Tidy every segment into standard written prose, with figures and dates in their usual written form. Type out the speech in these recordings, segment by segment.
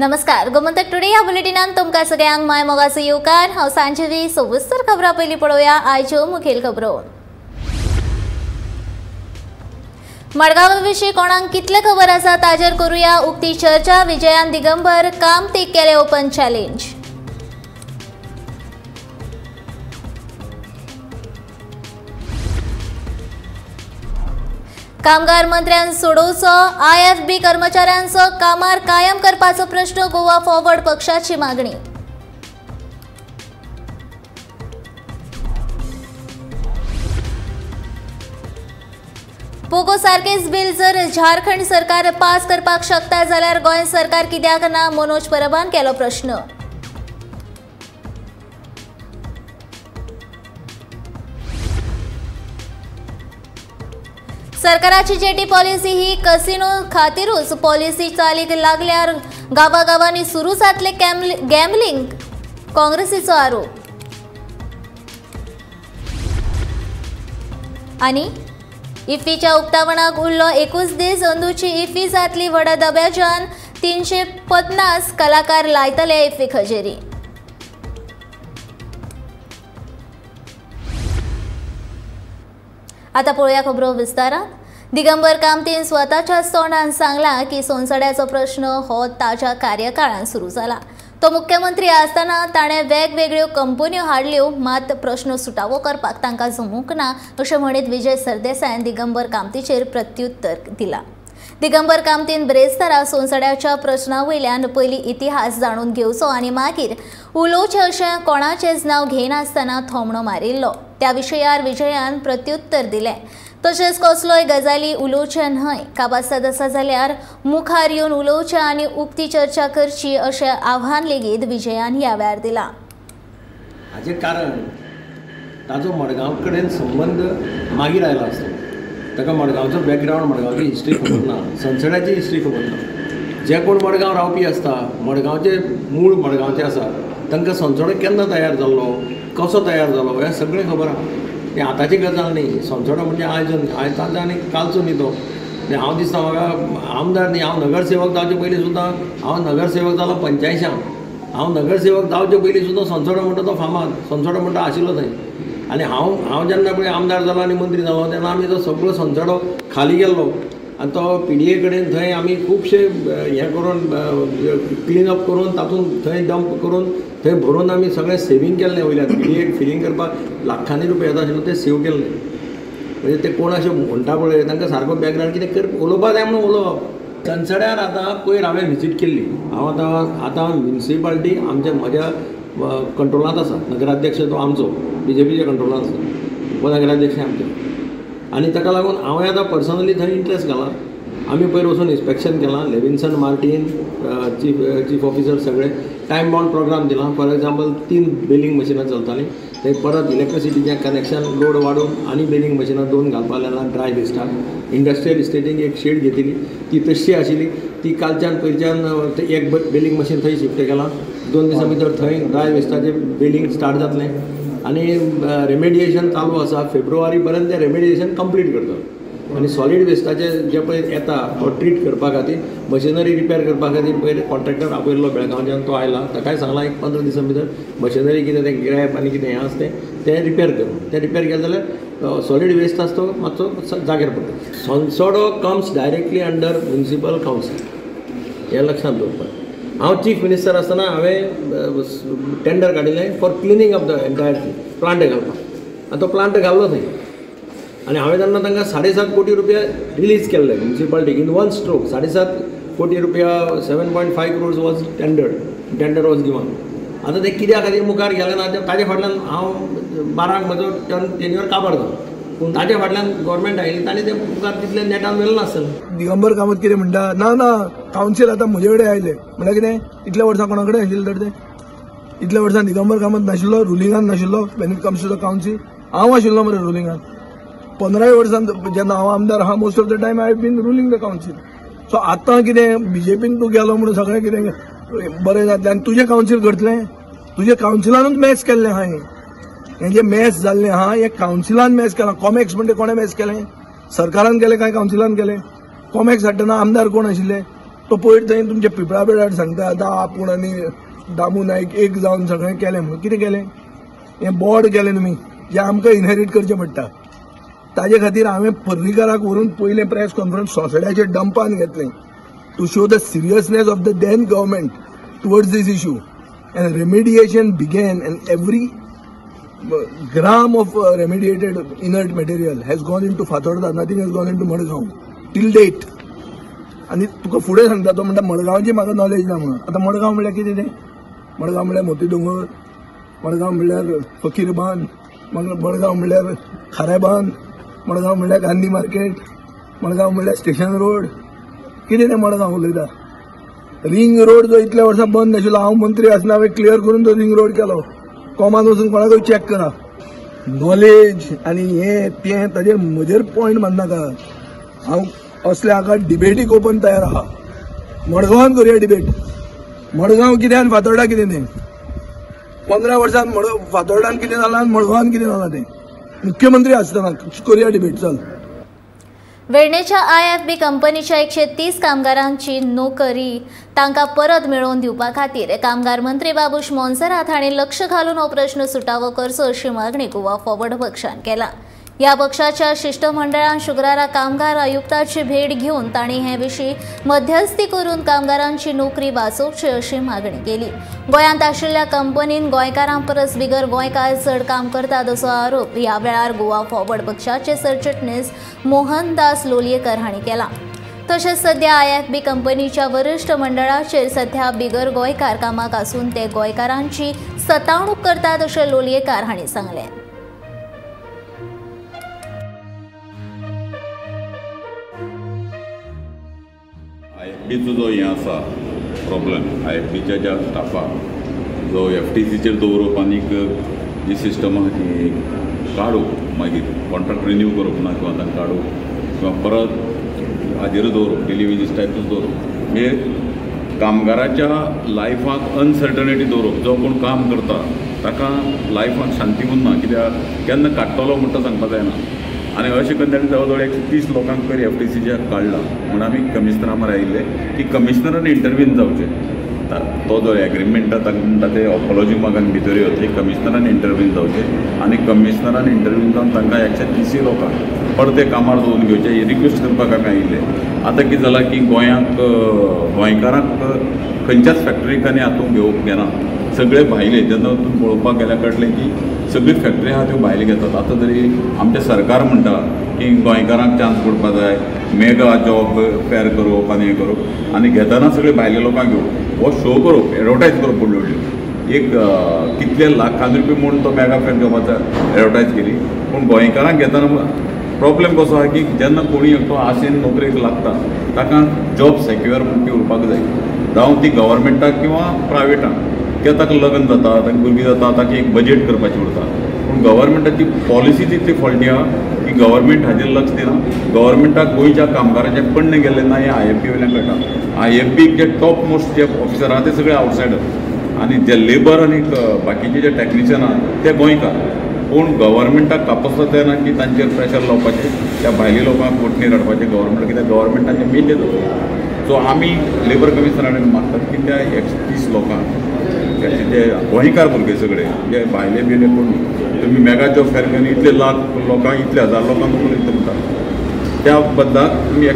नमस्कार, गोमंतक टुडे ह्या बुलेटिनान तुमकां सगळ्यांक माय मोगाचो येवकार। हांव सांजवी सविस्तर खबरां पयलीं पळोवया आयच्यो मुखेल खबरो। मडगांवा विशीं कोणाक कितले खबर आसा ताजेर करूया उक्ती चर्चा। विजयान दिगंबर कामतीक केले ओपन चॅलेंज। कामगार मंत्र्यान सोडोवचो IFB कर्मचाऱ्यांचो कामार कायम करपाचो प्रश्न। गोवा फॉरवर्ड पक्षाची मागणी। पोगो सारकेच बिल जर झारखंड सरकार पास करपाक शकता जाल्यार गोंय सरकार कित्याक ना, मनोज परबान केलो प्रश्न। सरकाराची जेटी पॉलिसी ही कसिनो खातीरूच पॉलिसी चालीक लागल्यार गावागावांनी सुरू जातले गॅमलिंग, काँग्रेसीचो आरोप। आनी इफ्फीच्या उक्तावणाक उरलो 21 दीस। अंदूची इफ्फी जातली व्हडा दब्याच्यान 350 कलाकार लायतले इफ्फी हजेरी। आता पळोवया खबरो विस्तारात। दिगंबर कामतीन स्वताच्याच तोंडान सांगला की संसद्याचो प्रश्न हो ताच्या कार्यकाळान सुरू जाला। तो मुख्यमंत्री आसतना ताणें वेगवेगळ्यो कंपन्यो हाडल्यो, मात प्रश्न सुटावो करपाक तांकां जमूंक ना अशें म्हणीत विजय सरदेसायान दिगंबर कामतीचेर प्रत्युत्तर दिलां। दिगंबर कामतीन ब्रेस्तारा संसद्याच्या प्रश्नावयल्यान पयलीं इतिहास जाणून घेवचो आनी मागीर उलोवचें अशें कोणाचेंच नांव घेयनासतना थोमणो मारिल्लो। त्या विशयार विजयान प्रत्युत्तर दिलें। तशेंच कसलोय गजाली उलोवचे न्हय, काबासाद आसा जाल्यार मुखार येवन उलोवचें आनी उक्ती चर्चा करची अशें आव्हान लेगीत विजयान ह्या वेळार दिलां। हाचें कारण ताजो मडगांव कडेन संबंध मागीर आयलो आसता। ताका मडगांवचो बॅकग्रावंड, मडगांवची हिस्ट्री खबर ना, संसदाची हिस्ट्री खबर ना। जे कोण मडगांव रावपी आसता, मडगांवचे मूळ मडगांवचे आसा, तांकां संसद केन्ना तयार जाल्लो, कसो तयार जालो हें सगळें खबर आसा। तें आतांची गजाल न्ही। संसद म्हणजे आयज आनी कालचो न्ही तो। हांव दिसता म्हाका आमदार न्ही, हांव नगरसेवक जावचे पयलीं सुद्दां हांव नगरसेवक जालो 85। हांव नगरसेवक जावचे पयलीं सुद्दां संसद म्हणटा तो फामाद, संसद म्हणटा आशिल्लो थंय। आनी हांव जेन्ना पळय आमदार जालो आनी मंत्री जालो तेन्ना आमी तो सगळो संसदो खाली गेल्लो आनी तो PDA कडेन थंय आमी खुबशे हें करून क्लीन अप करून तातूंत थंय डंप करून थंय भरून आमी सगळें सेवींग केल्लें वयल्यान। PDA फिलींग करपाक लाखांनी रुपया येता आशिल्लो तें सेव केल्लें। म्हणजे ते कोण अशें म्हणटा पळय तांकां सारको बॅकग्रावंड कितें कर उलोवपाक जाय म्हणून उलोवप। संसद्यार आतां पयर हांवें विजीट केल्ली। हांव आतां म्युनिसिपालिटी म्हज्या कंट्रोलांत आसा। नगराध्यक्ष तो आमचो BJPच्या कंट्रोलांत आसा, उपनगराध्यक्ष आमचे। आनी ताका लागून हांवें आतां पर्सनली थंय इंट्रस्ट घाला। आमी पयर वचून इन्स्पेक्शन केलां। लेविन्सन मार्टीन चीफ ऑफिसर सगळे टायम बाउंड प्रोग्राम दिला। फॉर एग्जाम्पल 3 बेलिंग मशिनां चलतालीं, थंय परत इलेक्ट्रिसिटीचें कनेक्शन लोड वाडून आनी बेलिंग मशिनां 2 घालपाक लागला ड्राय वेस्टाक। इंडस्ट्रियल इस्टेटीक एक शेड घेतिली, ती तशी आशिल्ली, ती कालच्यान पयरच्यान एक बेलिंग मशीन थंय शिफ्ट केलां। 2 दिसां भितर थंय ड्राय वेस्टाचें बेलिंग स्टार्ट जातलें आनी रेमेडिएशन चालू आसा। फेब्रुवारी पर्यंत तें रेमेडिएशन कंप्लीट करता। आनी सॉलीड वेस्टाचें जे पळय येता तो ट्रीट करपा खातीर मशिनरी रिपेर करपा खातीर पयर कॉन्ट्रॅक्टर आपयल्लो बेळगांवच्यान, तो आयला। ताकाय सांगलां एक 15 दिसां भितर मशिनरी कितें तें ग्रॅप आनी कितें हें आसा तें रिपेर कर। तें रिपेर केलें जाल्यार सॉलीड वेस्ट आसा तो मातसो जाग्यार पडटा। संसदो comes directly under municipal council, हें लक्षांत दवरपाक। हांव चीफ मिनिस्टर आसतना हांवें टेंडर काडिल्लें for cleaning of the entire plant घालपाक, आनी तो प्लांट घाल्लो थंय। आनी हांवें तेन्ना तांकां 7.5 कोटी रुपया रिलीज केल्ले म्युनिसिपालिटीक इन 1 स्ट्रोक। 7.5 कोटी रुपया 7.5 crores was tender was given. आतां तें कित्या खातीर मुखार गेलें ना ताजे फाटल्यान हांव 12 म्हजो टेन्युअर काबार जालो, पूण ताजे फाटल्यान गव्हर्मेंट आयली ताणें तें मुखार तितलें नेटान व्हेलें नासलें। दिगंबर कामत कितें म्हणटा, ना कावन्सील आतां म्हजे कडेन आयले म्हळ्यार कितें इतल्या वर्सां कोणा कडेन आशिल्लें तर तें इतल्या वर्सां दिगंबर कामत नाशिल्लो, रुलिंगान नाशिल्लो। When it comes to the council हांव आशिल्लो मरे रुलिंगान। 15 वर्सां जेन्ना हांव आमदार आहा, most of the time I have been ruling the council. So आतां कितें BJPन तूं गेलो म्हणून सगळें कितें बरें जातलें आनी तुजें कावन्सील करतलें? तुजें कावन्सिलानूच मॅच केल्लें आहा हें जें मॅच जाल्लें आहा हें कावन्सिलान मॅच केलां। कॉमॅक्स म्हणजे कोणें मॅच केलें? सरकारान केलें काय कावन्सिलान केलें? कॉमॅक्स हाडटना आमदार कोण आशिल्ले? तो पयर थंय तुमचे पिपळा बेडार सांगता आतां आपूण आनी दामू नायक एक जावन सगळें केलें म्हणून कितें केलें हें बोर्ड केलें तुमी जें आमकां इनहेरीट करचें पडटा ताजे खातीर हांवें पर्रीकाराक व्हरून पयलें प्रेस कॉन्फरन्स सोंसड्याच्या डंपान घेतलें to show the seriousness of the then government towards this issue and remediation began and every gram of remediated inert material has gone into Fatorda, nothing has gone into Madgaon till date. आणि तुका फुडें सांगता तो म्हणटा मडगांवची म्हाका knowledge ना म्हणून आतां मडगांव म्हणल्यार कितें तें मडगांव म्हणल्यार मोती दोंगर मडगांव म्हणल्यार फकीरबान मडगांव म्हणल्यार खारेबान मडगांव म्हणल्यार गांधी मार्केट मडगांव म्हणल्यार स्टेशन रोड कितें तें मडगांव उलयता रिंग रोड जो इतल्या वर्सां बंद नाशिल्लो हांव मंत्री आसतना हांवें क्लियर करून तो रिंग रोड केलो कॉमान वचून कोणाकूय चॅक करा नॉलेज आनी हें तें ताजेर म्हजेर पॉयंट मारनाका हांव असल्या हाका डिबेटीक ओपन तयार आहा मडगांवान करुया डिबेट मडगांव कितें आनी फातोर्डा कितें तें 15 वर्सां फातोर्डान कितें जालां आनी मडगांवान कितें जालां तें मुख्यमंत्री आसतना करुया डिबेट चल वेर्णेच्या IFB कंपनीच्या 130 कामगारांची नोकरी तांकां परत मेळोवन दिवपा खातीर कामगार मंत्री बाबूश मोन्सेरात हांणी लक्ष घालून हो प्रश्न सुटावो करचो अशी मागणी गोवा फॉरवर्ड पक्षान केला। या पक्षाच्या शिष्टमंडळान शुक्रारा कामगार आयुक्ताची भेट घेवन तांणी हे विशीं मध्यस्थी करून कामगारांची नोकरी वाचोवची अशी मागणी केली। गोंयांत आशिल्ल्या कंपनीन गोंयकारां परस बिगर गोंयकार चड काम करतात असो आरोप ह्या वेळार गोवा फॉरवर्ड पक्षाचे सरचिटणीस मोहनदास लोलयेकर हांणी केला। तशेंच सध्या IFB कंपनीच्या वरिष्ठ मंडळाचेर सध्या बिगर गोंयकार कामाक आसून ते गोंयकारांची सतावणूक करतात अशें लोलयेकर हांणी सांगलें। IFBचो जो हें आसा प्रॉब्लेम IFBच्या ज्या स्टाफाक जो FTCचेर दवरप आनीक जी सिस्टम आसा ती काडूप मागीर कॉन्ट्रॅक्ट रिन्यू करप ना किंवा तांकां काडूप किंवा परत हाजेर दवरप डेली वेजीस टायपूच दवरप म्हणजे कामगाराच्या लायफाक अनसर्टनिटी दवरप जो कोण काम करता ताका लायफाक शांती उरना कित्याक केन्ना काडटलो म्हणटा सांगपाक जायना आनी अशें करून ताणें जवळ जवळ 130 लोकांक तर FTCच्या काडला म्हण आमी कमिशनरा म्हूण आयिल्ले की कमिशनरान इंटरव्यून जावचें तो जो एग्रीमेंट ताका म्हणटा ते अपॉलॉजी मागून भितर येवचे कमिशनरान इंटरव्यून जावचें आनी कमिशनरान इंटरव्यून जावन तांकां 130 लोकांक परते कामार दवरून घेवचे ही रिक्वेस्ट करपाक आमी आयिल्ले। आतां कितें जालां की गोंयांत गोंयकारांक खंयच्याच फॅक्टरीक आनी हातूंत घेवप घेना सगळे भायले जेन्ना वचून पळोवपाक गेल्यार कळटलें की सगळी फॅक्टरी आहा त्यो भायले घेतात। आतां तरी आमचें सरकार म्हणटा की गोंयकारांक चान्स पडपा जाय मेगा जॉब फेर करप आनी हें करप आनी घेतना सगळे भायले लोकांक घेवप हो शो करप एडवर्टायज करप व्हडल्यो व्हडल्यो एक कितले लाखांनी रुपया म्हूण तो मेगा फेर जॉबाचो एडवर्टायज केली पूण गोंयकारांक घेतना प्रॉब्लेम कसो आसा की जेन्ना कोणी एकटो आशेन नोकरेक लागता ताका जॉब सेक्युअर उरपाक जाय जावं ती गव्हर्मेंटाक किंवा प्रायवेटाक किंवा ताका लग्न जाता ताका भुरगीं जाता ताका एक बजेट करपाचें उरता पूण गव्हर्मेंटाची पॉलिसी तितली फॉल्टी आहा की गव्हर्मेंट हाजेर लक्ष दिना गव्हर्मेंटाक गोंयच्या कामगारांच्या पण्ण गेले ना हे IFB वयल्यान कळटा IFB जे टॉप मोस्ट जे ऑफिसर आहा ते सगळे आवटसायडर आनी जे लेबर आनी बाकीचे जे टॅक्निशियन आहा ते गोंयकार पूण गव्हर्मेंटाक कापसता तेन्ना की तांचेर प्रेशर लावपाचें त्या भायल्या लोकांक कोटणी काडपाचें गव्हर्मेंट कित्याक गव्हर्मेंटाचें मेन तें दवरता सो आमी लेबर कमिशनराक मागतात की त्या 130 लोकांक जे गोंयकार भुरगे सगळे जे भायले बिले कोण तुमी मेगा जॉब फेर घेवन इतले लाख लोकांक इतले हजार लोकांक उलयता म्हणटा त्या बदलाक तुमी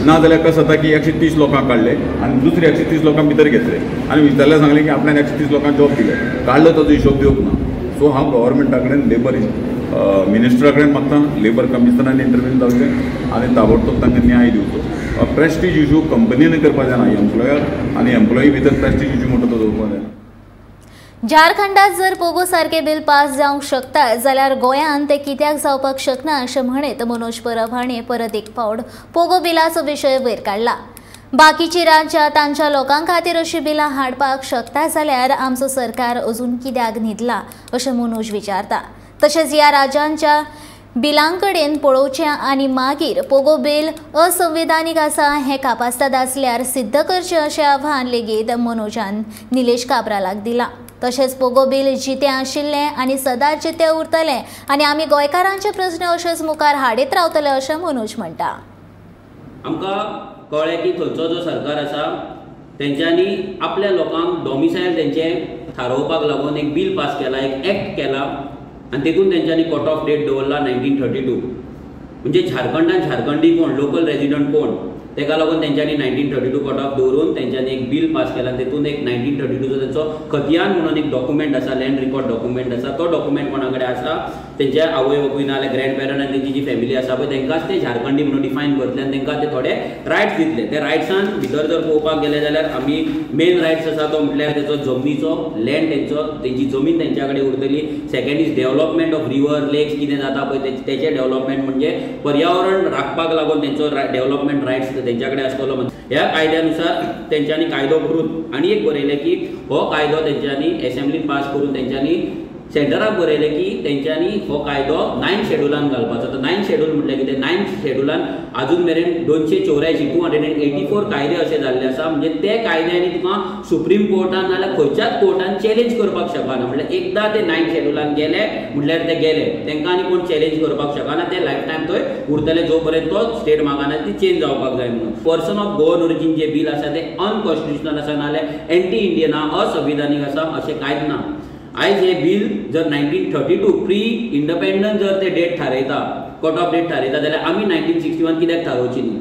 ना जाल्यार कशें जाता की 130 लोकांक काडले आनी दुसरे 130 लोकांक भितर घेतले आनी विचारल्यार सांगलें की आपल्यान 130 लोकांक जॉब दिले काडलो ताजो हिशोब दिवप ना सो हांव गव्हर्मेंटा कडेन लेबर मिनिस्टरा कडेन मागता लेबर कमिशनरान इंटरव्यून जावचें आनी ताबडतोब तांकां न्याय दिवचो प्रेस्टीज इशू कंपनीन करपा जायना एम्प्लॉयर आनी एम्प्लॉई भितर प्रेस्टीज इशू म्हणटा तो दवरपा जायना। झारखंडात जर पोगो सारखे बिल पास जावंक शकता जाल्यार गोंयांत ते कित्याक जावपाक शकना अशें म्हणत मनोज परब हांणी परत एक फावट पोगो बिलाचो विशय वयर काडला। बाकीची राज्यां तांच्या लोकां खातीर अशी बिलां हाडपाक शकता जाल्यार आमचो सरकार अजून कित्याक न्हिदला अशें मनोज विचारता। तशेंच ह्या राज्यांच्या बिलांकडेन पळोवचें आनी मागीर पोगो बिल असंविधानीक आसा हें कापासतात आसल्यार सिद्ध करचें अशें आव्हान लेगीत मनोजान निलेश काब्रालाक दिलां। तशेंच पोगो बिल जितें आशिल्लें आनी सदांच जितें उरतलें आनी आमी गोंयकारांचे प्रस्न अशेंच मुखार हाडीत रावतले अशें मनोज म्हणटा। आमकां कळ्ळें की थंयचो जो सरकार आसा तेंच्यांनी आपल्या लोकांक डॉमिसायल तेंचें थारोवपाक लागून एक बील पास केला, एक एक्ट केला आनी तेतून तेंच्यांनी कट ऑफ डेट दवरला 1932. म्हणजे झारखंडी कोण, लोकल रेजिडंट कोण, तेका लागून तेंच्यांनी 1932 कट ऑफ दवरून तेंच्यांनी एक बील पास केला. तेतून एक 1932चो तेंचो खतियान म्हणून एक डॉक्युमेंट आसा, लँड रिकॉर्ड डॉक्युमेंट आसा. तो डॉक्युमेंट कोणा कडेन आसा, तेंच्या आवय बापूय ना जाल्यार ग्रँड पेरंट आनी तेंची जी फॅमिली आसा पळय तेंकांच ते झारखंडी म्हणून डिफायन करतले आनी तेंकां ते थोडे रायट्स दितले. ते रायट्सान भितर जर पळोवपाक गेले जाल्यार आमी मेन रायट्स आसा तो म्हटल्यार तेचो जमनीचो, लँड तेंची जमीन तेंच्या कडेन उरतली. Second is development of river, लेक्स कितें जाता पळय तेचें डेव्हलपमेंट, म्हणजे पर्यावरण राखपाक लागून तेंचो डेव्हलपमेंट रायट्स तेंच्या कडेन आसतलो. ह्या कायद्यानुसार तेंच्यांनी कायदो करून आनी एक बरयलें की हो कायदो तेंच्यांनी एसेंब्लीन पास करून तेंच्यांनी सेंटराक बरयलें की तेंच्यांनी हो कायदो 9th शेड्युलान घालपाचो. तर 9th शेड्यूल म्हटल्यार कितें, 9th शेड्युलान अजून मेरेन 284 कायदे असे जाल्ले आसा. म्हणजे ते कायद्यांनी तुका सुप्रीम कोर्टान नाल्यार खंयच्याच कोर्टान चॅलेंज करपाक शकना. म्हटल्यार एकदां ते 9th शेड्युलान गेले म्हटल्यार ते गेले, तेंकां आनी कोण चॅलेंज करपाक शकना. ते लायफ टायम थंय उरतले जो पर्यंत तो स्टेट मागाना ती चेंज जावपाक जाय म्हणून. पर्सन ऑफ गोवन ओरिजीन जे बील आसा ते अनकॉन्स्टिट्युशनल आसा नाल्यार एंटी इंडियन आहा, असंविधानीक आसा अशें कांयच ना. आयज हे बील जर 1932 प्री इंडिपेंडन्स जर ते डेट थारयता, कट ऑफ डेट थारयता जाल्यार आमी 1961 कित्याक थारोवची न्ही.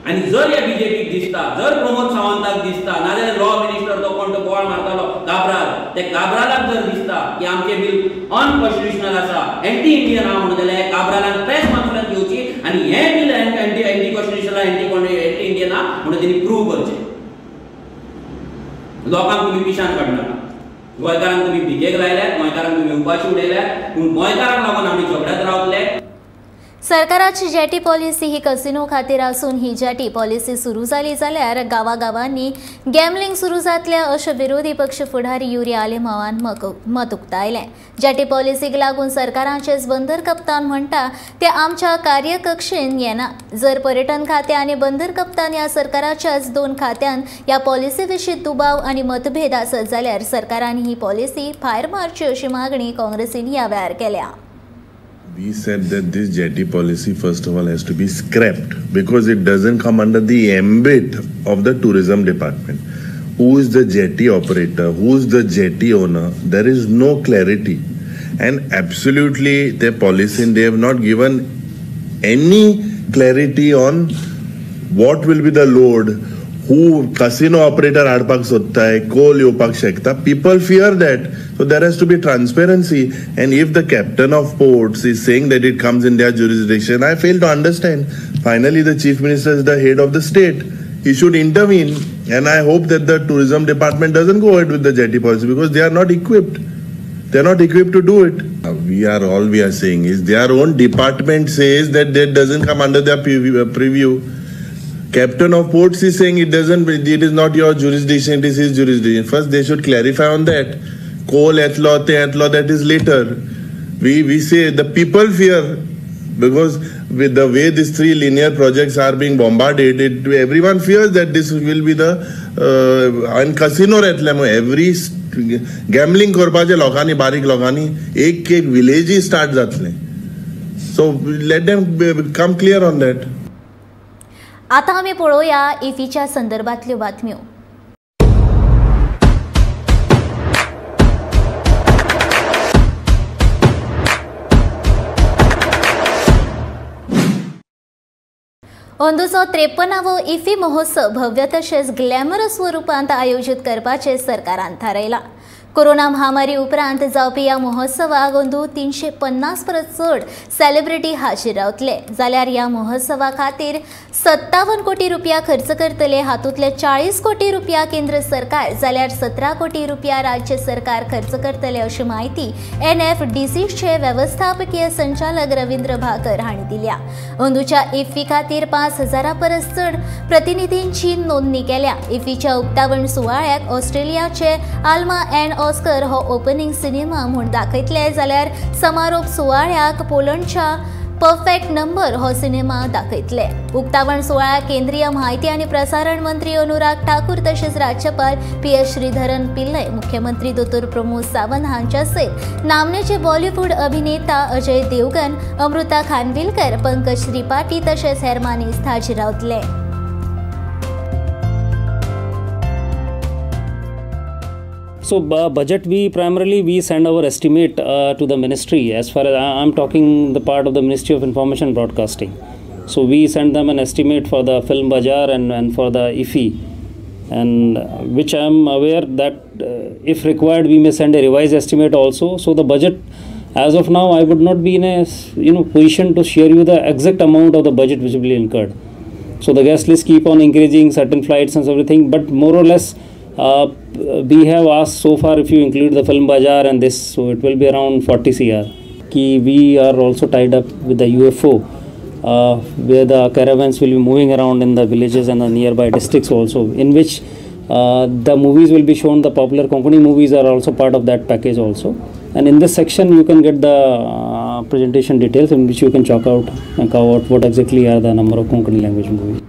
आनी जर ह्या बीजेपीक दिसता, जर प्रमोद सावंताक दिसता, नाजाल्यार लॉ मिनिस्टर तो कोण तो बोवाळ मारतालो काब्राल, ते काब्रालाक जर दिसता की आमचे बील अनकॉन्स्टिट्युशनल आसा, एंटी इंडियन आहा म्हणून जाल्यार काब्रालाक प्रेस कॉन्फरन्स घेवची आनी हे bill anti constitutional, anti Indian आहा म्हणून तेणी प्रूव्ह करचें. लोकांक तुमी पिशान काडनाका, गोंयकारांक तुमी भिकेक लायल्यात, गोंयकारांक तुमी उपाशी उडयल्यात, पूण गोंयकारांक लागून आमी झगड्यात रावतले. सरकाराची जेटी पॉलिसी ही कसिनो खातीर आसून ही जेटी पॉलिसी सुरू जाली जाल्यार गांवांनी गॅमलिंग सुरू जातलें अशें विरोधी पक्ष फुडारी युरिया आलेमावान मत उक्तायलें. जेटी पॉलिसीक लागून सरकाराचेच बंदर कप्तान म्हणटा ते आमच्या कार्यकक्षेन येना. जर पर्यटन खातें आनी बंदर कप्तान ह्या सरकाराच्याच दोन खात्यान ह्या पॉलिसी विशीं दुबाव आनी मतभेद आसत जाल्यार सरकारान ही पॉलिसी भायर मारची अशी मागणी काँग्रेसीन ह्या वेळार केल्या. We said that this jetty policy first of all has to be scrapped because it doesn't come under the ambit of the tourism department. Who is the jetty operator? Who is the jetty owner? There is no clarity. And absolutely their policy, they have not given any clarity on what will be the load, who casino operator हाडपाक सोदता, Coal येवपाक शकता. People fear that. So there has to be transparency. And if the captain of ports is saying that it comes in their jurisdiction, I fail to understand. Finally, the chief minister is the head of the state. He should intervene. And I hope that the tourism department doesn't go ahead with the jetty policy because they are not equipped. They are not equipped to do it. All we are saying is their own department says that doesn't come under their preview. Captain of ports is saying it is not your jurisdiction, it is his jurisdiction. First, they should clarify on that. Coal, ethanol, that is later. We say the people fear because with the way these three linear projects are being bombarded, everyone fears that this will be the and casino every gambling korpache lokani, barik lokani, ek village start जातले. So let them come clear on that. आता आम्ही पळोवया इफीच्या संदर्भातल्यो बातम्यो. अंदूचो 53वो iffy महोत्सव भव्य तशेंच glamorous स्वरुपांत आयोजीत करपाचें सरकारान थारायलां. कोरोना महामारी उपरांत जावपी ह्या महोत्सवाक अंदू 350 परस चड सेलिब्रिटी हाजीर रावतले जाल्यार ह्या महोत्सवा खातीर 57 कोटी रुपया खर्च करतले. हातूंतले 40 कोटी रुपया केंद्र सरकार जाल्यार 17 कोटी रुपया राज्य सरकार खर्च करतले अशी माहिती NFDCचे व्यवस्थापकीय संचालक रवींद्र भाकर हांणी दिल्या. अंदूच्या इफ्फी खातीर 5000 परस चड प्रतिनिधींची नोंदणी केल्या. इफ्फीच्या उक्तावण सुवाळ्याक ऑस्ट्रेलियाचे आल्मा एंड ऑस्कर हो ओपनिंग सिनेमा म्हूण दाखयतले जाल्यार समारोप सुवाळ्याक पोलंडच्या परफेक्ट नंबर हो सिनेमा दाखयतले. उक्तावण सुवाळ्याक केंद्रीय म्हायती आनी प्रसारण मंत्री अनुराग ठाकूर तशेंच राज्यपाल PS श्रीधरन पिल्लय, मुख्यमंत्री दोतोर प्रमोद सावंत हांच्या सयत नामनेचे बॉलिवूड अभिनेता अजय देवगन, अमृता खानविलकर, पंकज त्रिपाठी तशेंच हेर मानेस्त हाजीर रावतले. So budget, we send our estimate to the ministry. As far as I'm talking the part of the Ministry of Information and Broadcasting, so we send them an estimate for the film bazaar and for the IFI, and which I'm aware that if required we may send a revised estimate also. So the budget, as of now, I would not be in a position to share you the exact amount of the budget which will be incurred. So the guest list keep on increasing, certain flights and everything, but more or less we have asked so far, if you include the film bazaar and this, so it will be around 40 crore. We are also tied up with the UFO, where the caravans will be moving around in the villages and the nearby districts also, in which the movies will be shown. The popular Konkani movies are also part of that package also. And in this section you can get the presentation details, in which you can check out what exactly are the number of Konkani language movies.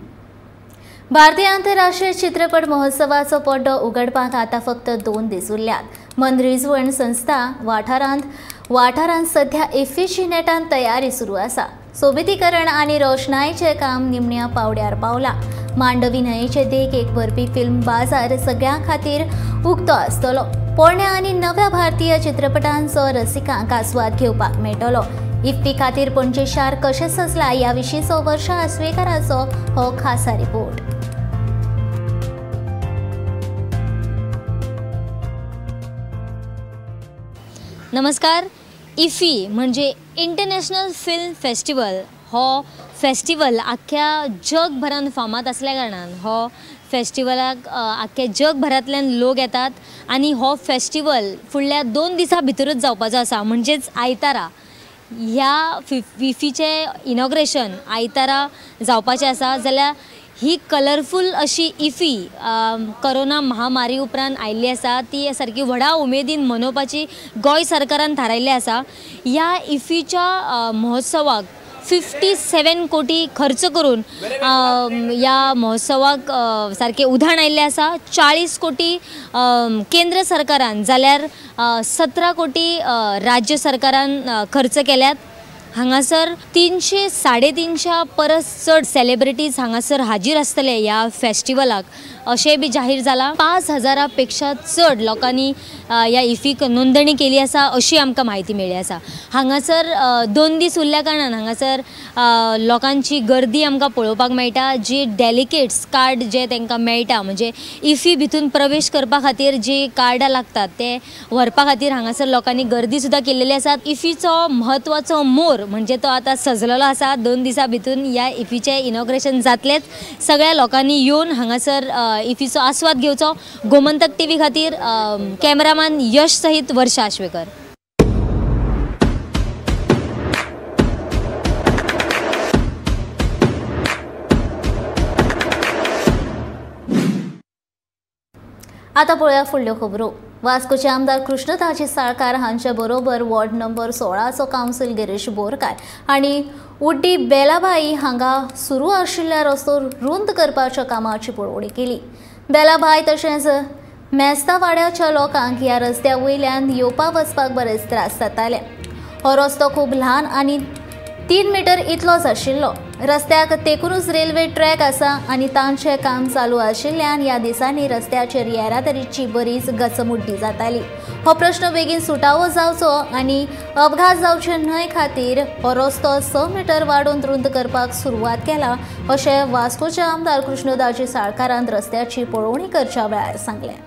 भारतीय आंतरराष्ट्रीय चित्रपट महोत्सवाचो पड्डो उगडपाक आता फक्त 2 दीस उरल्यात. मनरिजवण संस्था वाठारांत सध्या इफ्फीची नेटान तयारी सुरू आसा. सोबितीकरण आनी रोशनायेचें काम निमण्या पावड्यार पावला. मांडवी न्हंयेचे देख एक भरपी फिल्म बाजार सगळ्यां खातीर उक्तो आसतलो. पोरण्या आनी नव्या भारतीय चित्रपटांचो रसिकांक आस्वाद घेवपाक मेळटलो. इफ्फी खातीर पणजे शार कशें सजला ह्या विशींचो वर्षा आसवेकाराचो हो खासा रिपोर्ट. नमस्कार. इफ्फी म्हणजे इंटरनॅशनल फिल्म फेस्टिवल. हो फेस्टिवल आख्ख्या जगभरान फामाद असल्या कारणान हो फेस्टिवलाक आख्ख्या जगभरांतल्यान लोक येतात आनी हो फेस्टिवल फुडल्या 2 दिसां भितरूच जावपाचो आसा. म्हणजेच आयतारा ह्या इफ्फीचे इनॉग्रेशन आयतारा जावपाचें आसा. जाल्यार ही कलरफूल अशी इफ्फी कोरोना महामारी उपरांत आयिल्ली आसा. ती सारकी व्हडा उमेदीन मनोवपाची गोंय सरकारान थारायल्ली आसा. ह्या इफ्फीच्या महोत्सवाक 57 कोटी खर्च करून ह्या महोत्सवाक सारके उधाण आयिल्ले आसा. 40 कोटी केंद्र सरकारान जाल्यार 17 कोटी राज्य सरकारान खर्च केल्यात. हांगासर 300-350 परस चड सेलिब्रिटीज हांगासर हाजीर आसतले ह्या फेस्टिवलाक अशें बी जाहीर जालां. 5000 पेक्षा चड लोकांनी ह्या इफ्फीक नोंदणी केली आसा अशी आमकां म्हायती मेळ्ळी आसा. हांगासर 2 दीस उरल्या कारणान हांगासर लोकांची गर्दी आमकां पळोवपाक मेळटा. जी डेलिकेट्स कार्ड जे तांकां मेळटा, म्हणजे इफ्फी भितून प्रवेश करपा खातीर जी कार्डां लागतात ते व्हरपा खातीर हांगासर लोकांनी गर्दी सुद्दां केल्ली आसा. इफ्फीचो म्हत्वाचो मोर म्हणजे तो आता सजलेलो आसा. 2 दिसां भितून ह्या इफ्फीचे इनॉग्रेशन जातलेच. सगळ्या लोकांनी येवन हांगासर इफ्फीचो आस्वाद घेवचो. गोमंतक TV खातीर कॅमेरामॅन यश सहित वर्षा आश्वेकर. आता पळोवया फुडल्यो खबरो. वास्कोचे आमदार कृष्णदाजी साळकार हांचे बरोबर वॉर्ड नंबर 16चो कावन्सील गिरीश बोरकार हांणी उड्डी बेलाबाई हांगा सुरू आशिल्ल्या रस्तो रुंद करपाच्या कामाची पळोवणी केली. बेलाबाई तशेंच मेस्ता वाड्याच्या लोकांक ह्या रस्त्या वयल्यान येवपाक वचपाक बरेच त्रास जाताले. हो रस्तो खूब ल्हान आनी 3 मीटर इतलोच आशिल्लो. रस्त्याक तेकुनूच रेल्वे ट्रॅक आसा आनी तांचें काम चालू आशिल्ल्यान ह्या दिसांनी रस्त्याचेर येरादारीची बरीच गचमुड्डी जाताली. हो प्रश्न बेगीन सुटावो जावचो आनी अपघात जावचे न्हय खातीर हो रस्तो 6 मीटर वाडोवन रुंद करपाक सुरवात केला अशें वास्कोचे आमदार कृष्णदाजी साळकारान रस्त्याची पळोवणी करच्या वेळार सांगलें.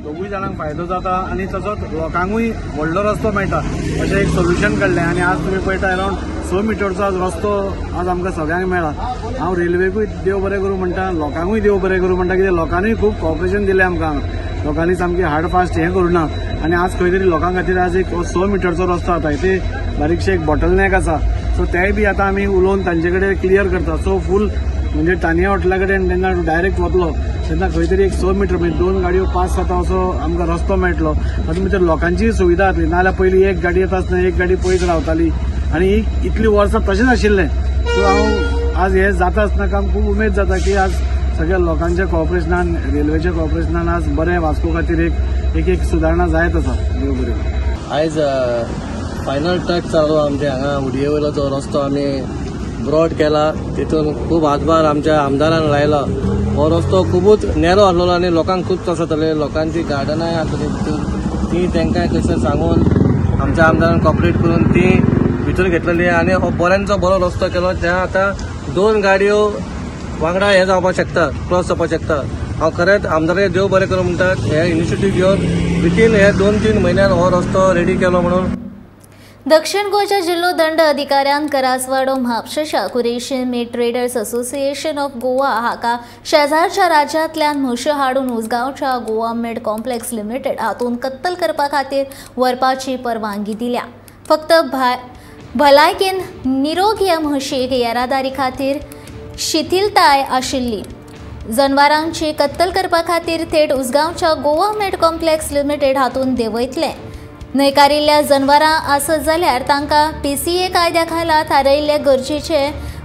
दोगूय जाणांक फायदो जाता आनी तसोच लोकांकूय व्हडलो रस्तो मेळटा अशें एक सोल्युशन काडलें. आनी आज तुमी पळयता अरावंड 6 मिटरचो आज रस्तो आज आमकां सगळ्यांक मेळ्ळा. हांव रेल्वेकूय देव बरें करूं म्हणटा, लोकांकूय देव बरें करूं म्हणटा. कित्याक लोकांनीय खूब कॉपरेशन दिलें आमकां. लोकांनी सामकी हार्ड फास्ट हें करूं ना आनी आज खंय तरी लोकां खातीर आज एक 6 मिटरचो रस्तो जाता. इथे बारीकशें एक बॉटलनेक आसा. सो तेय बी आतां आमी उलोवन तांचे कडेन क्लियर करता. सो फूल म्हणजे तानिया हॉटेला कडेन तेन्ना डायरेक्ट वतलो तेन्ना खंय तरी एक 100 मिटर म्हणजे 2 गाडयो पास जाता असो आमकां रस्तो मेळटलो. तातूंत भितर लोकांची सुविधा जातली. नाल्यार पयलीं एक गाडी येता आसतना एक गाडी पयस रावताली आनी इतलीं वर्सां तशेंच आशिल्लें. सो हांव आज हे जाता आसतना काम खूब उमेद जाता की आज सगळ्या लोकांच्या कॉपरेशनान रेल्वेच्या कॉपरेशनान आज बरें वास्को खातीर एक सुदारणा जायत आसा. देव बरें. आयज फायनल टच जालो आमच्या हांगा उडये वयलो जो रस्तो आमी ब्रॉड केला तितून खूब हातभार आमच्या आमदारान लायला. हो रस्तो खूबच नॅरो आसलो आनी लोकांक खूब त्रास जाताले. लोकांची गार्डनाय आसली भितर ती तांकां खंयसर सांगून आमच्या आमदारान कॉपरेट करून ती भितर घेतलेली आनी हो बऱ्यांचो बरो रस्तो केलो. त्या आतां 2 गाडयो वांगडा हे जावपाक शकता, क्रॉस जावपाक शकता. हांव खरेंच आमदाराक देव बरें करूं म्हणटात. हे इनिशिएटीव घेवन विथीन हे 2-3 म्हयन्यान हो रस्तो रेडी केलो म्हणून. दक्षिण गोंयच्या जिल्लो दंड अधिकाऱ्यान करासवाडो म्हापशेच्या Qureshi meat traders association of Goa हाका शेजारच्या राज्यांतल्यान म्हशी हाडून उसगांवच्या गोवा मीट कॉम्प्लेक्स लिमिटेड हातूंत कत्तल करपा खातीर व्हरपाची परवानगी दिल्या. फक्त भलायकेन निरोगी म्हशीक येरादारी खातीर शिथिलताय आशिल्ली. जनावरांची कत्तल करपा खातीर थेट उसगांवच्या गोवा मीट कॉम्प्लेक्स लिमिटेड हातूंत देंवयतले. न्हयकारिल्ल्या जनावरां आसत जाल्यार तांकां PCA कायद्या खाला थारायिल्ले गरजेचे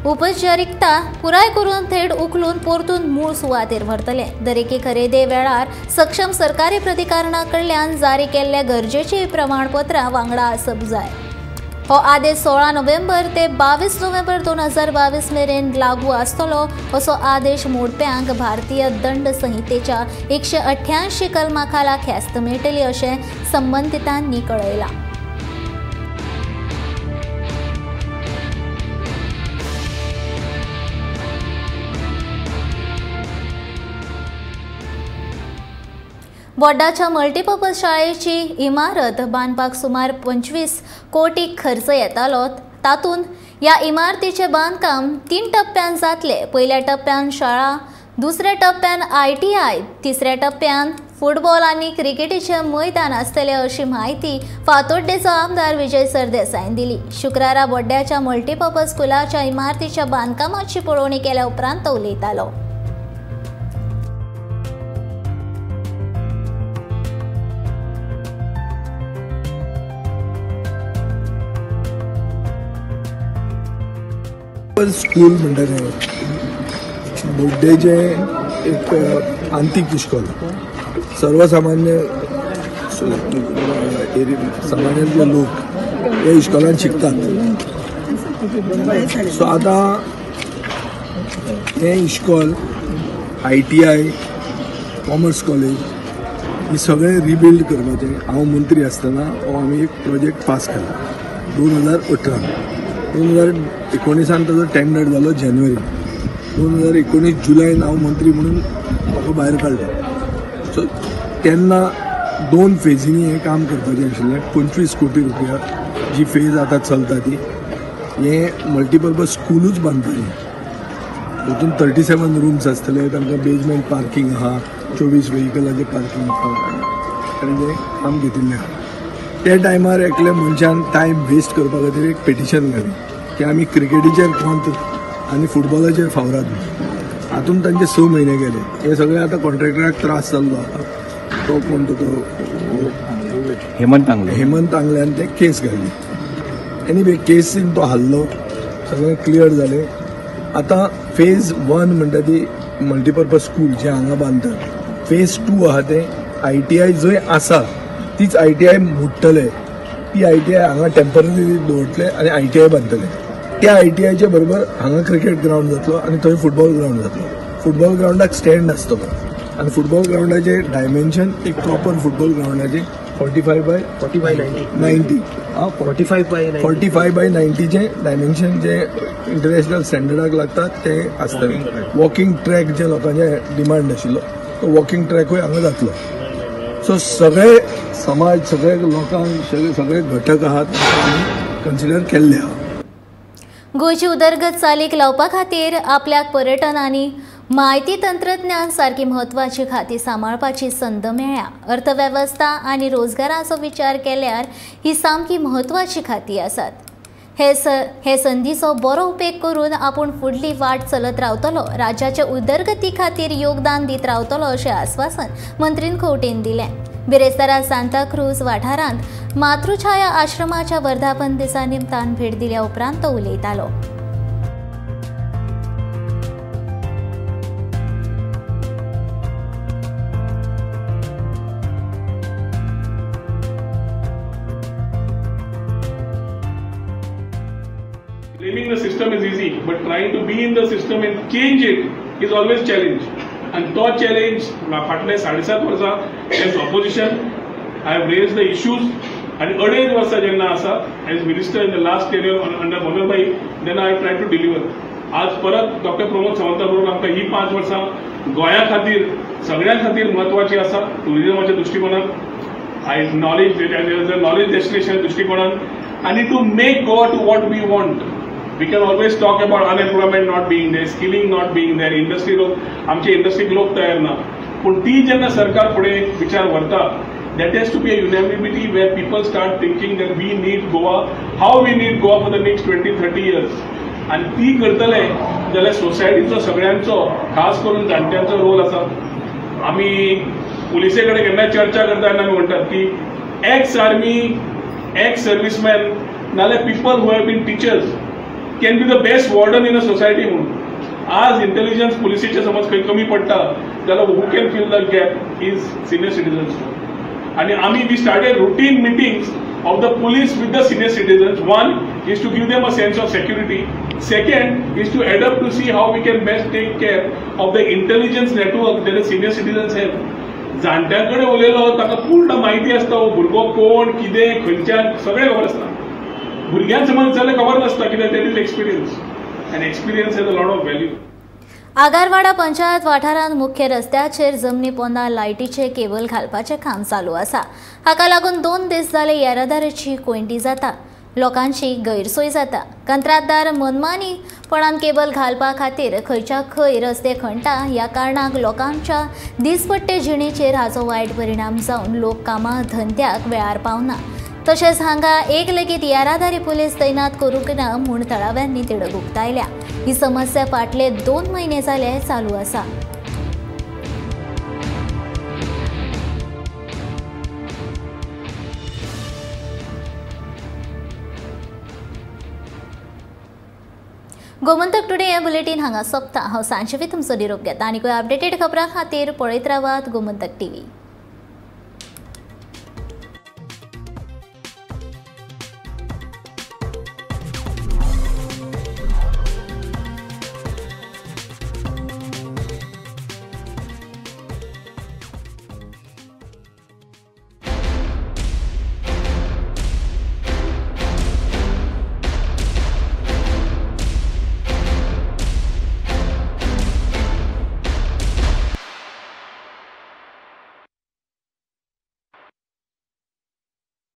उपचारिकता पुराय करून थेट उखलून परतून मूळ सुवातेर व्हरतले. दरेके खरेदे वेळार सक्षम सरकारी प्राधिकरणा कडल्यान जारी केल्ल्या गरजेची प्रमाणपत्रां वांगडा आसप जाय. हो आदेश 16 नोव्हेंबर ते 22 नोव्हेंबर 2022 मेरेन लागू आसतलो असो आदेश मोडप्यांक भारतीय दंड संहितेच्या 188 कलमा खाला ख्यास्त मेळटली अशें संबंधितांनी कळयलां. बोड्डाच्या मल्टीपर्पज शाळेची इमारत बांदपाक सुमार 25 कोटी खर्च येतालो. तातूंत ह्या इमारतीचे बांदकाम 3 टप्प्यान जातले. पयल्या टप्प्यान शाळा, दुसऱ्या टप्प्यान ITI, तिसऱ्या टप्प्यान फुटबॉल आनी क्रिकेटीचे मैदान आसतले अशी माहिती फातोड्डेचो आमदार विजय सरदेसाईन दिली. शुक्रारा बोड्ड्याच्या मल्टीपर्पज स्कुलाच्या इमारतीच्या बांदकामाची पळोवणी केल्या उपरांत तो उलयतालो. स्कूल म्हणटात बोड्डेचे एक आंतीक इश्कोल. सर्वसामान्य सामान्यांतले लोक हे इश्कोलान शिकतात. सो आतां हे इश्कोल ITI, कॉमर्स कॉलेज हे सगळे रिबिल्ड करपाचें हांव मंत्री आसतना हो आमी एक प्रोजेक्ट पास केला 2018. 2019 ताजो टेंडर जालो जानेवारी. 2019 जुलयान हांव मंत्री म्हणून म्हाका भायर काडलो. सो तेन्ना 2 फेजींनी हें काम करपाचें आशिल्लें. 25 कोटी रुपया जी फेज आतां चलता ती हें मल्टीपर्पज स्कूलूच बांदतली. तातूंत 37 रूम्स आसतले. तांकां बेजमेंट पार्किंग आहा, 24 व्हेहिकलाचें पार्किंग आहा आनी तें काम घेतिल्लें आहा. त्या टायमार एकल्या मनशान टायम वेस्ट करपा खातीर एक पेटिशन घाली की आमी क्रिकेटीचेर कोंत आनी फुटबॉलाचेर फावरात. हातूंत तांचे 6 म्हयने गेले. हे सगळे आतां कॉन्ट्रॅक्टराक त्रास जाल्लो आहा. तो कोण तो हेमंत तांगल्यान ते केस घाल्ली. एनीवे केसीन तो हारलो. सगळें क्लियर जालें. आतां फेज 1 म्हणटा ती मल्टीपर्पज स्कूल जे हांगा बांदतात. फेज 2 आहा ते ITI जंय आसा तीच ITI मोडटले. ती ITI हांगा टेम्पररी दवरतले आनी ITI बांदतले. त्या ITIचे बरोबर हांगा क्रिकेट ग्राउंड जातलो आनी थंय फुटबॉल ग्राउंड जातलो. फुटबॉल ग्राउंडाक स्टँड आसतलो आनी फुटबॉल ग्राउंडाचे डायमेन्शन एक प्रॉपर फुटबॉल ग्राउंडाचे 45 बाय 90 45 बाय 90चे डायमेन्शन जे इंटरनॅशनल स्टँडर्डाक लागतात ते आसतले. वॉकिंग ट्रॅक जे लोकांचे डिमांड आशिल्लो तो वॉकिंग ट्रॅकूय हांगा जातलो. सो सगळे समाज, सगळे लोकांक, सगळे घटक आहात कन्सिडर केल्ले आहा. गोंयची उदरगत चालीक लावपा खातीर आपल्याक पर्यटन आनी माहिती तंत्रज्ञान सारकी म्हत्वाची खाती सांबाळपाची संद मेळ्ळ्या. अर्थवेवस्था आनी रोजगाराचो विचार केल्यार ही सामकी म्हत्वाची खाती आसात. हे संधीचो बरो उपेग करून आपूण फुडली वाट चलत रावतलो, राज्याच्या उदरगती खातीर योगदान दीत रावतलो अशें आश्वासन मंत्रीन खंवटेन दिलें. बिरेस्तारा सांताक्रूज वाठारांत मातृछाया आश्रमाच्या वर्धापन दिसा निमतान भेट दिल्या उपरांत तो उलयतालो. Blaming the system is easy, but trying to be in the system and change it is always challenge. And to challenge, फाटले 7.5 वर्सां as opposition, I have raised the issues. And 2.5 वर्सां जेन्ना आसा as minister in the last tenure under Monarbai, then I tried to deliver. आज परत doctor Pramod Savanta बरोबर आमकां ही 5 वर्सां गोंया खातीर सगळ्यां खातीर म्हत्वाची आसा टुरिजमाच्या दृश्टीकोनान. I knowledge knowledge destination दृश्टीकोनान. And to make Goa to what we want. We can always talk about unemployment not being there, skilling not being there, industry लोक आमचे इंडस्ट्रीक लोक तयार ना. पण ती जेन्ना सरकार फुडें विचार व्हरता, that has to be a unanimity where people start thinking that we need Goa, how we need Goa for the next 20-30 years. आणि ती करतले जाल्यार सोसायटीचो सगळ्यांचो खास करून जाणट्यांचो रोल आसा. आमी पुलिसे कडेन केन्ना चर्चा करता तेन्ना आमी म्हणटात की एक्स आर्मी, एक्स सर्विसमॅन नाल्यार people who have been teachers can be the best warden in a society म्हणून. आज इंटेलिजन्स पुलिसेचे समज खंय कमी पडटा जाल्यार who can fill the gap is senior citizens. आणि आमी we started routine meetings of the police with the senior citizens. One is to give them a sense of security. Second is to adapt to see how we can best take care of the intelligence network that the senior citizens have. जाणट्यांकडे उलयलो ताका पूर्ण माहिती आसता, हो भुरगो कोण कितें खंयच्यान सगळें खबर आसता. भुरग्यांक समज जाल्यार खबर नासता कित्याक that is experience and experience has a lot of value. Agarwada panchayat वाठारांत मुख्य रस्त्याचेर जमनी पोंदा लायटीचे केबल घालपाचें काम चालू आसा. हाका लागून 2 दीस जाले येरादारीची कोयंटी जाता, लोकांची गैरसोय जाता. कंत्राटदार मनमानीपणान केबल घालपा खातीर खंयच्या खंय रस्ते खणटा. ह्या कारणाक लोकांच्या दिसपट्टे जिणेचेर हाचो वायट परिणाम जावन लोक कामां धंद्याक वेळार पावना. तशेंच हांगा एक लेगीत येरादारी पुलीस तैनात करूंक ना म्हूण थळाव्यांनी तिडक उक्तायल्या. ही समस्या फाटले 2 म्हयने जाले चालू आसा. गोमंतक टुडे हे बुलेटिन हांगा सोंपता. हांव सांजवी तुमचो निरोप घेता. आनी अपडेटेड खबरां खातीर पळयत रावात गोमंतक TV.